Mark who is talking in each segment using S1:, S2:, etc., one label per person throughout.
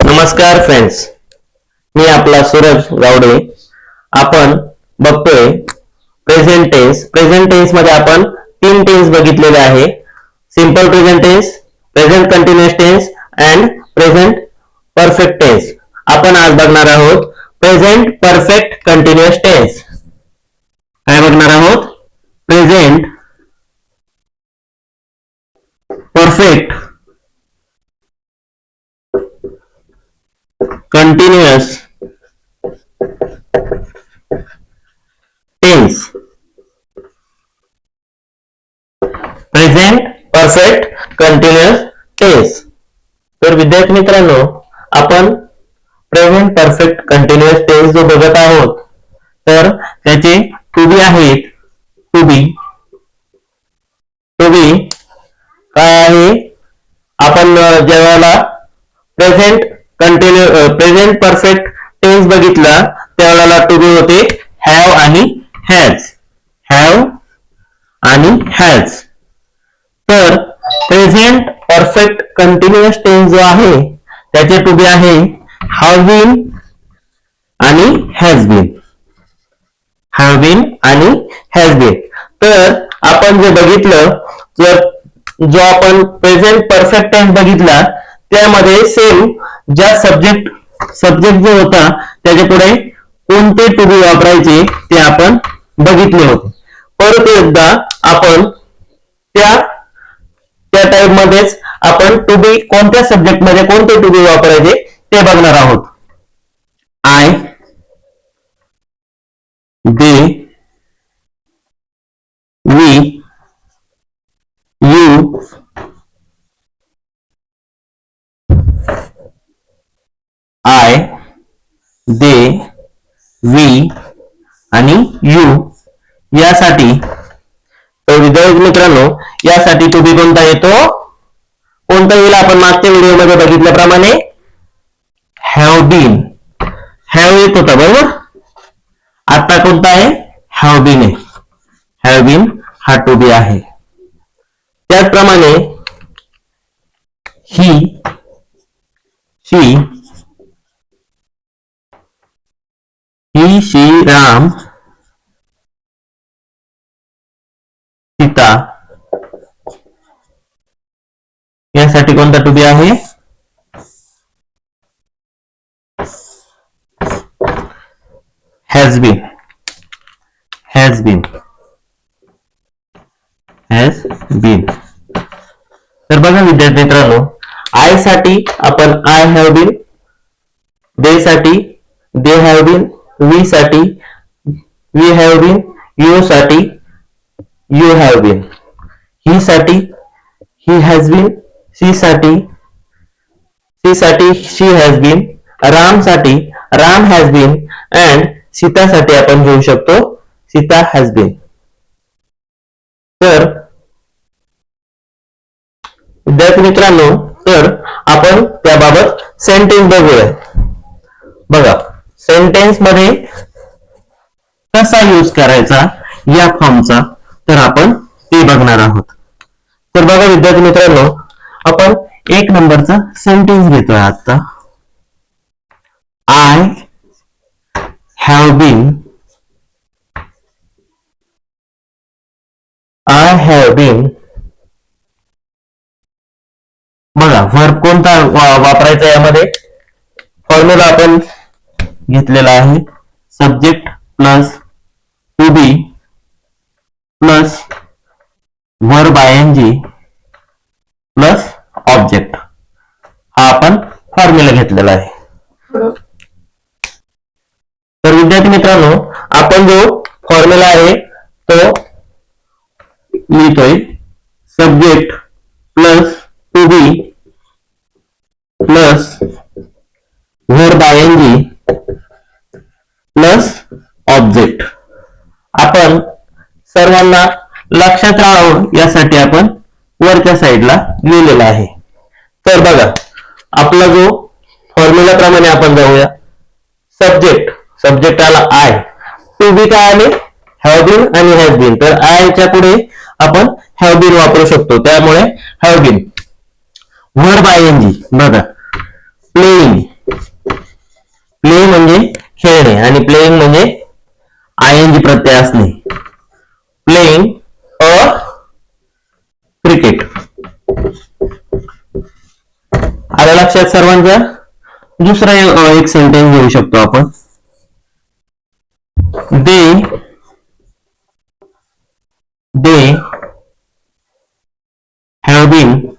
S1: नमस्कार फ्रेंड्स, मी आपला सूरज गावडे. आपण बघतोय प्रेझेंट टेन्स. प्रेझेंट टेन्स मध्ये आपण तीन टेन्स बघितलेले आहे: simple present tense, present continuous tense and present perfect tense. आपण आज बघणार आहोत प्रेझेंट परफेक्ट कंटिन्युअस टेन्स. काय बघणार आहोत? Present perfect continuous tense. Present perfect continuous tense. तर विद्यार्थी मित्रांनो, आपण प्रेझेंट परफेक्ट कंटिन्युअस टेन्स जो बघत आहोत, तर त्याचे टू बी आहेत. टू बी काय आहे? आपण जेव्हा प्रेझेंट परफेक्ट टेन्स बघितला त्यावेळेला टू बी होते हॅव आणि हॅज. हॅव आणि हॅज. तर प्रेझेंट परफेक्ट कंटिन्युअस टेन्स जो आहे त्याचे टू बी आहे हॅव बीन आणि हॅज बीन. हॅव बीन आणि हॅज बीन. तर आपण जे बघितलं, जो आपण प्रेझेंट परफेक्ट टेन्स बघितला त्यामध्ये सेम ज्या सब्जेक्ट जो होता त्याच्या पुढे कोणते टू बी वापरायचे ते आपण बघितले होते. परत एकदा आपण त्या टाइप मध्येच आपण टू बी कोणत्या सब्जेक्ट मध्ये कोणते टू बी वापरायचे ते बघणार आहोत. I, they, we, you, I, they, we आणि यू यासाठी. तर विद्यार्थी मित्रांनो, यासाठी टू बी कोणता येतो? कोणता येईल? आपण मागच्या व्हिडिओमध्ये बघितल्याप्रमाणे हॅव बीन. हॅव येत होता बरोबर. आता कोणता आहे? हॅव बीन आहे. हॅव बीन हा टू बी आहे. त्याचप्रमाणे ही, शी, राम, सीता यासाठी कोणता टू बी आहे? Has been. Has been. Has been. तर बघा विद्यार्थी मित्रांनो, आय साठी आपण आय हॅव बीन, दे साठी दे हॅव बीन, वी साठी वी हॅव बीन, यू साठी यू हॅव बीन, ही साठी ही हॅज बीन, शी साठी शी हॅज बीन, राम साठी Ram has been and Sita साठी आपण घेऊ शकतो सीता हॅज बीन. तर विद्यार्थी मित्रांनो, तर आपण त्याबाबत सेंटेन्स बघूया. बघा, सेंटेन्स मध्ये कसा यूज करायचा या फॉर्मचा, तर आपण ते बघणार आहोत. तर बघा विद्यार्थी मित्रांनो, आपण एक नंबरचा सेंटेन्स घेतोय आता. I have been. I have been. बघा, वर्ब कोणता वापरायचा यामध्ये? फॉर्म्युला आपण घेतलेला आहे subject plus to be plus verb ING plus object. हा आपण फॉर्म्युला घेतलेला आहे. तर विद्यार्थी मित्रांनो, आपण जो फॉर्म्युला आहे तो लिहितोय subject plus to be plus verb ING plus object. आपण सर्वांना लक्षात राहावं यासाठी आपण वरच्या साईडला लिहिलेला आहे. तर बघा, आपला जो फॉर्म्युला प्रमाणे आपण जाऊया. सब्जेक्ट आला आय, टू बी काय आले? हॅव बीन आणि हॅज बीन. तर आयच्या पुढे आपण हॅव बीन वापरू शकतो, त्यामुळे हॅव बीन. वर्ब आयएनजी बघा, प्लेइंग आणि प्लेइंग म्हणजे आयएनजी प्रत्यय असणे. Playing a cricket. आलं लक्षात सर्वांच्या? दुसरा एक सेंटेन्स घेऊ शकतो आपण. दे have been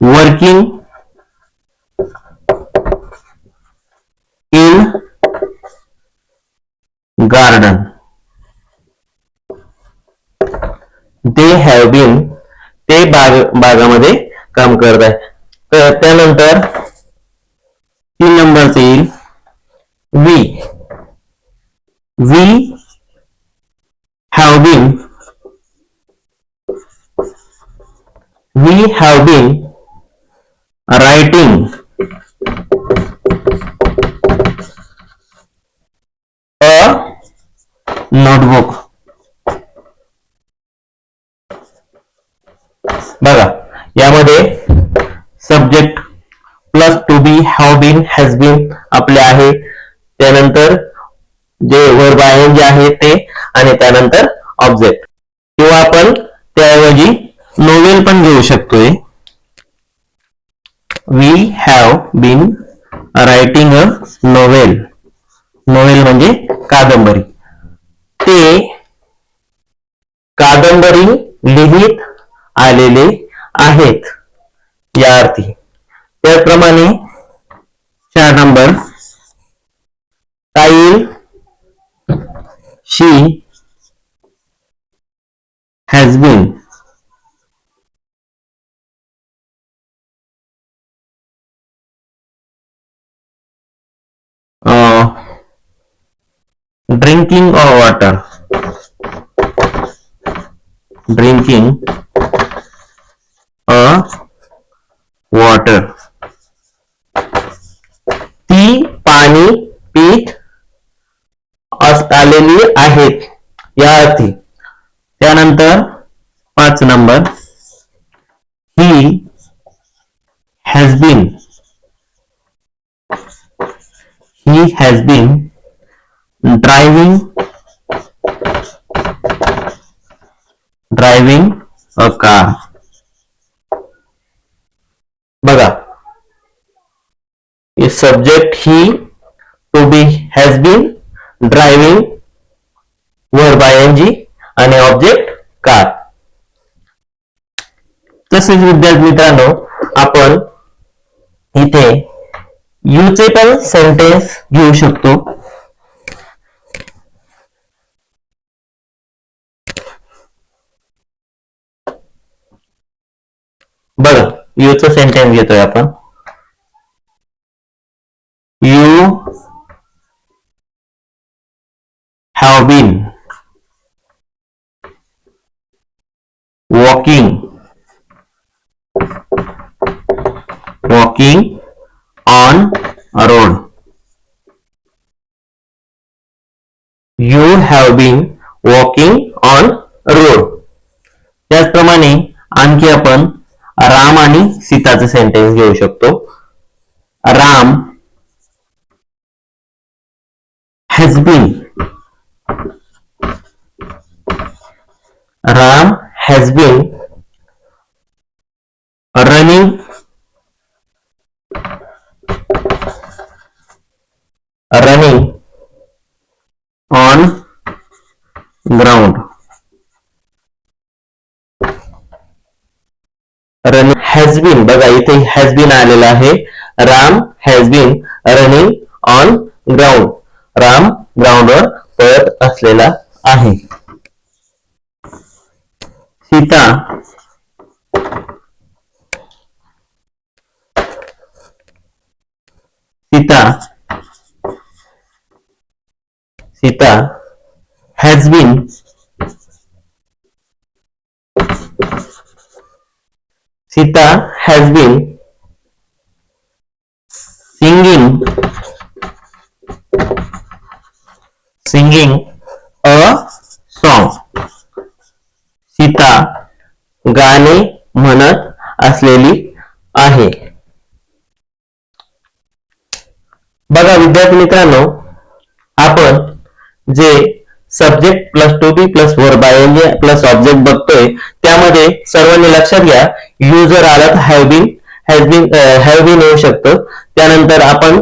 S1: working in garden. They have been, ते बागामध्ये काम करत आहे. तर त्यानंतर 3 नंबरचं येईल we have been writing a notebook. बघा यामध्ये subject plus to be, have been, has been आपले आहे. त्यानंतर जे वर्ब आयएनजी आहे ते, आणि त्यानंतर ऑब्जेक्ट. किंवा आपण त्याऐवजी नोवेल पण घेऊ शकतोय. We have been writing a novel. Novel म्हणजे कादंबरी. ते कादंबरी लिहित आलेले आहेत या अर्थी. त्याचप्रमाणे 4 नंबर काय येईल? she has been drinking a water. Drinking a water. ती पाणी पीत आलेली आहेत या अर्थी. त्यानंतर 5 number he has been driving a car. बघा subject he, to be has been, driving verb ING आणि ऑब्जेक्ट कार. तसेच विद्यार्थी मित्रांनो आपण इथे यूचे पण सेंटेन्स घेऊ शकतो. बघा यूचं सेंटेन्स घेतोय आपण. You have been walking on a road. You have been walking on a road. त्याचप्रमाणे आणखी आपण राम आणि सीताचे सेंटेन्स घेऊ शकतो. Ram has been running on ground. has been, बघा इथे has been आलेला आहे. Ram has been running on ground. Ram ग्राउंडवर पळत असलेला आहे. Sita has been singing a song. Sita गाणे म्हणत असलेली आहे. बघा विद्यार्थी मित्रांनो, आपण जे subject plus to be plus verb I plus object बघतोय, त्यामध्ये सर्वांनी लक्षात घ्या युजर आलात हॅव बीन येऊ शकतं. त्यानंतर आपण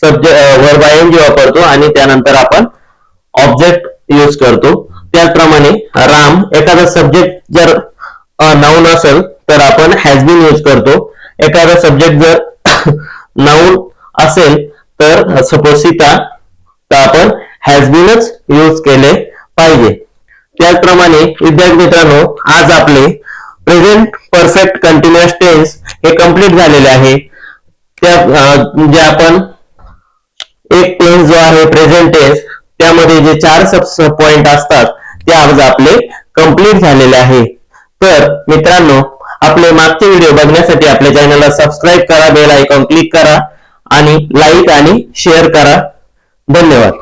S1: वर्ब आय वापरतो आणि त्यानंतर आपण ऑब्जेक्ट यूज करतो. त्याचप्रमाणे राम एखादा सब्जेक्ट जर नाउन असेल तर आपण हॅज बीन यूज करतो. एखादा सब्जेक्ट जर नाउन असेल तर सपोज सीता, तर आपण हॅज बीनच यूज केले पाहिजे. त्याचप्रमाणे विद्यार्थी मित्रांनो, आज आपले प्रेझेंट परफेक्ट कंटिन्युअस टेन्स हे कंप्लीट झालेले आहे. जे आपण एक टेन्स जो आहे प्रेझेंट टेन्स, त्यामध्ये जे 4 सब पॉइंट असतात ते आज आपले कंप्लीट झालेले आहे. तर मित्रांनो, आपले मागचे व्हिडिओ बघण्यासाठी आपल्या चॅनलला सबस्क्राईब करा, बेल आयकॉन क्लिक करा आणि लाईक आणि शेअर करा. धन्यवाद.